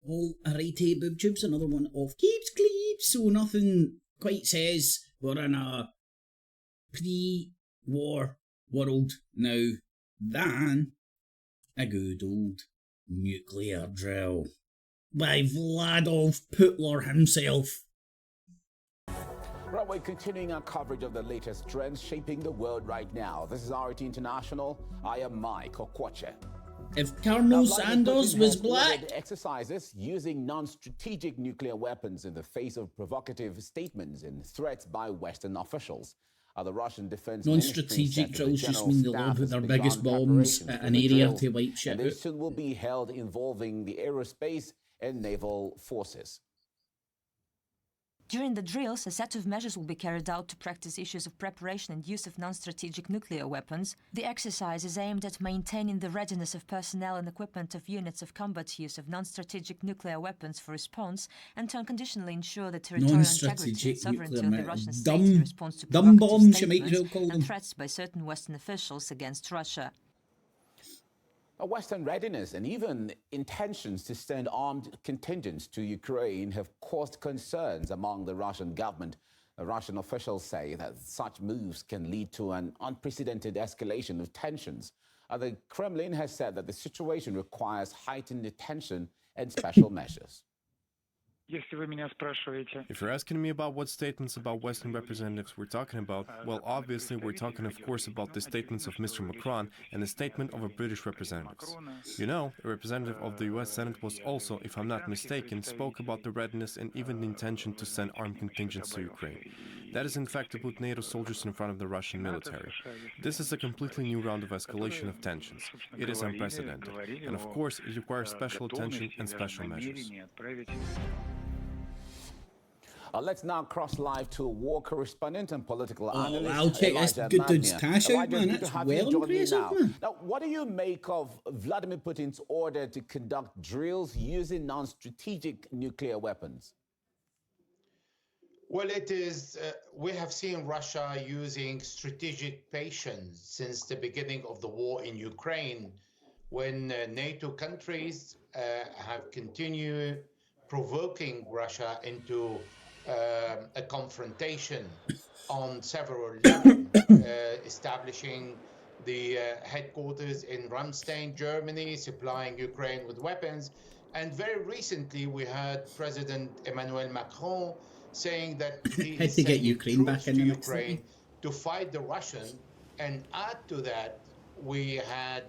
Alrighty, boob tubes, another one of Keeps Cleeps, so nothing quite says we're in a pre-war world now than a good old nuclear drill by Vladolf Putler himself. Right, we're continuing our coverage of the latest trends shaping the world right now. This is RT International. I am Mike Okwache. If Colonel Sanders was black... exercises using non-strategic nuclear weapons in the face of provocative statements and threats by Western officials. The Russian Defense non-strategic drills just mean they load with their biggest bombs at an area to wipe shit out. They soon will be held involving the aerospace and naval forces. During the drills, a set of measures will be carried out to practice issues of preparation and use of non-strategic nuclear weapons. The exercise is aimed at maintaining the readiness of personnel and equipment of units of combat use of non-strategic nuclear weapons for response and to unconditionally ensure the territorial integrity and sovereignty of the Russian state in response to provocative statements and threats by certain Western officials against Russia. A Western readiness and even intentions to send armed contingents to Ukraine have caused concerns among the Russian government. Russian officials say that such moves can lead to an unprecedented escalation of tensions. The Kremlin has said that the situation requires heightened attention and special measures. If you're asking me about what statements about Western representatives we're talking about, well, obviously we're talking, of course, about the statements of Mr. Macron and the statement of a British representatives. You know, a representative of the US Senate was also, if I'm not mistaken, spoke about the readiness and even the intention to send armed contingents to Ukraine. That is in fact to put NATO soldiers in front of the Russian military. This is a completely new round of escalation of tensions. It is unprecedented. And of course, it requires special attention and special measures. Let's now cross live to a war correspondent and political analyst. I'll check this good dude's cash out, man. That's well impressive, man. Now, what do you make of Vladimir Putin's order to conduct drills using non-strategic nuclear weapons? Well, it is. We have seen Russia using strategic patience since the beginning of the war in Ukraine, when NATO countries have continued provoking Russia into a confrontation on several levels, establishing the headquarters in Ramstein, Germany, supplying Ukraine with weapons. And very recently, we heard President Emmanuel Macron saying that he is sending Ukraine troops to Ukraine to fight the Russians. And add to that, we had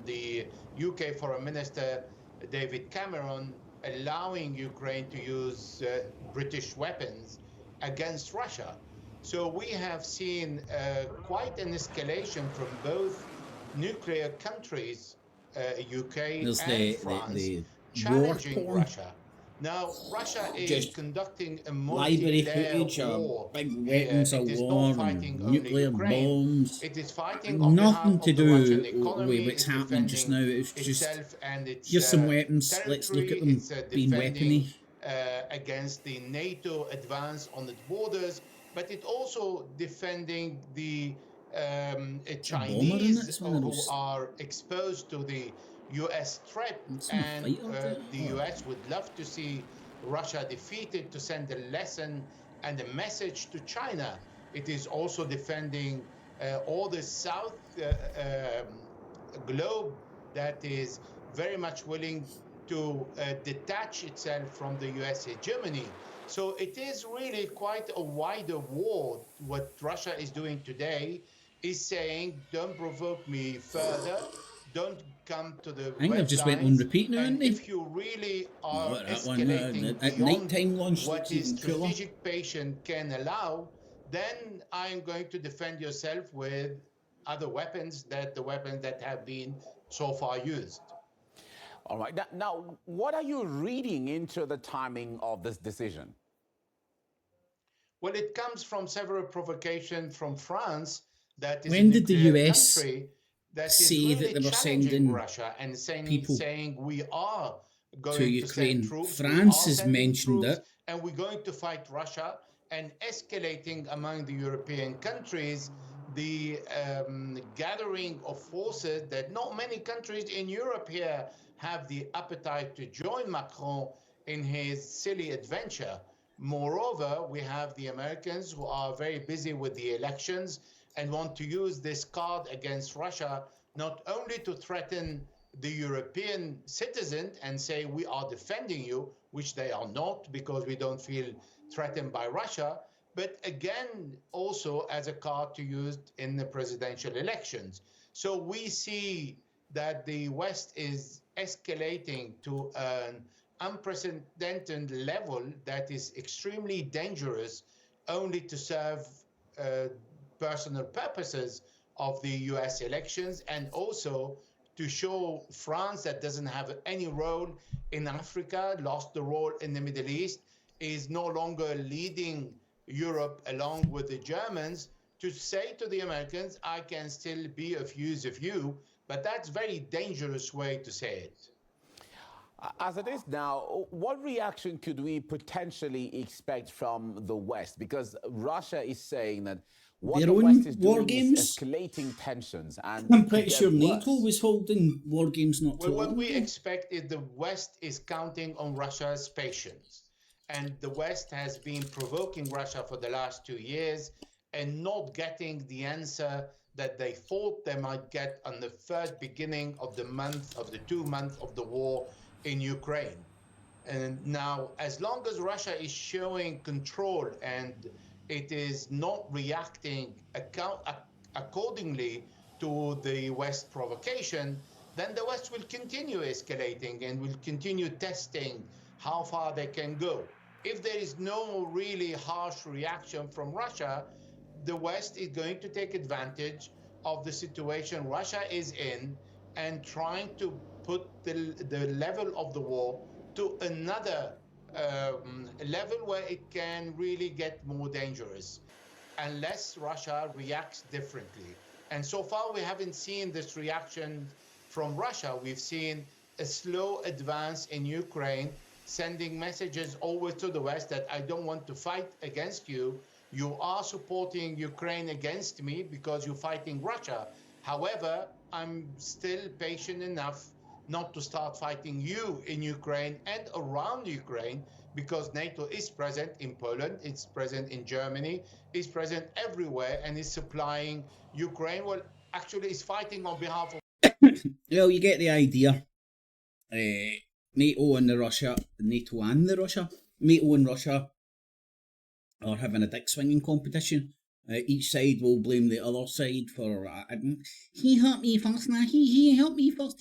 the UK Foreign Minister David Cameron allowing Ukraine to use British weapons against Russia. So we have seen quite an escalation from both nuclear countries, UK and France, challenging Russia. Now, Russia is conducting a multi-layer war. Big weapons of war, nuclear bombs. It is fighting nothing to do with what's happening just now. It's just here's some weapons. Let's look at them being weapony against the NATO advance on its borders, but it also defending the Chinese who are exposed to the US threat, and the US would love to see Russia defeated to send a lesson and a message to China. It is also defending all the South globe that is very much willing to detach itself from the US hegemony. So it is really quite a wider war. What Russia is doing today is saying, don't provoke me further. Don't come to the I think they've just went on repeat now, haven't they? If you really are escalating at night-time lunch, what is strategic patience can allow, then I'm going to defend yourself with other weapons, the weapons that have been so far used. All right. Now, what are you reading into the timing of this decision? Well, it comes from several provocations from France. That is when did the US say really that they were sending Russia and people saying we are going to Ukraine? Troops, France has mentioned it. And we're going to fight Russia, and escalating among the European countries the gathering of forces that not many countries in Europe here have the appetite to join Macron in his silly adventure. Moreover, we have the Americans who are very busy with the elections and want to use this card against Russia, not only to threaten the European citizen and say we are defending you, which they are not because we don't feel threatened by Russia, but again, also as a card to use in the presidential elections. So we see that the West is escalating to an unprecedented level that is extremely dangerous, only to serve personal purposes of the US elections, and also to show France that doesn't have any role in Africa, lost the role in the Middle East, is no longer leading Europe along with the Germans, to say to the Americans, I can still be of use of you, but that's a very dangerous way to say it. As it is now, what reaction could we potentially expect from the West? Because Russia is saying that what the West is doing is escalating tensions. And I'm pretty sure NATO was holding war games not too long ago. What we expect is the West is counting on Russia's patience. And the West has been provoking Russia for the last 2 years and not getting the answer that they thought they might get on the first beginning of the month, of the 2 months of the war in Ukraine. And now, as long as Russia is showing control and it is not reacting accordingly to the West provocation, then the West will continue escalating and will continue testing how far they can go. If there is no really harsh reaction from Russia, the West is going to take advantage of the situation Russia is in and trying to put the level of the war to another level where it can really get more dangerous unless Russia reacts differently. And so far, we haven't seen this reaction from Russia. We've seen a slow advance in Ukraine, sending messages always to the West that I don't want to fight against you. You are supporting Ukraine against me because you're fighting Russia. However, I'm still patient enough not to start fighting you in Ukraine and around Ukraine, because NATO is present in Poland, it's present in Germany, it's present everywhere, and is supplying Ukraine. Well, actually, it's fighting on behalf of... Well, you get the idea. NATO and the Russia are having a dick swinging competition. Each side will blame the other side for he hurt me first, nah, he hurt me first,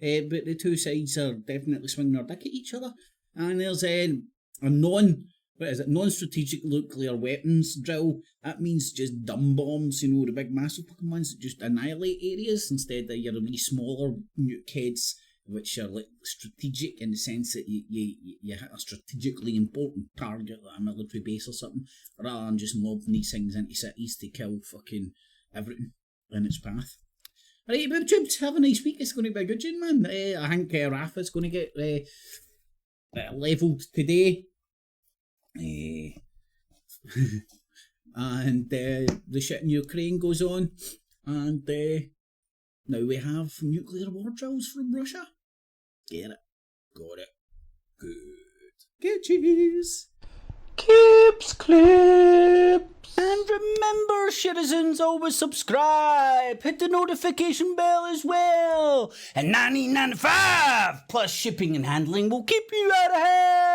but the two sides are definitely swinging their dick at each other. And there's a non-strategic nuclear weapons drill. That means just dumb bombs, you know, the big massive fucking ones that just annihilate areas, instead of your really smaller nuke heads, which are like strategic in the sense that you hit a strategically important target, like a military base or something, rather than just lobbing these things into cities to kill fucking everything in its path. Alright, BoobTubes, have a nice week. It's going to be a good one, man. I think Rafa's going to get levelled today. And the shit in Ukraine goes on. And now we have nuclear war drills from Russia. Get it. Got it. Good. Good cheese. Clips, clips. And remember, citizens, always subscribe. Hit the notification bell as well. And $19.95 plus shipping and handling will keep you out of hell.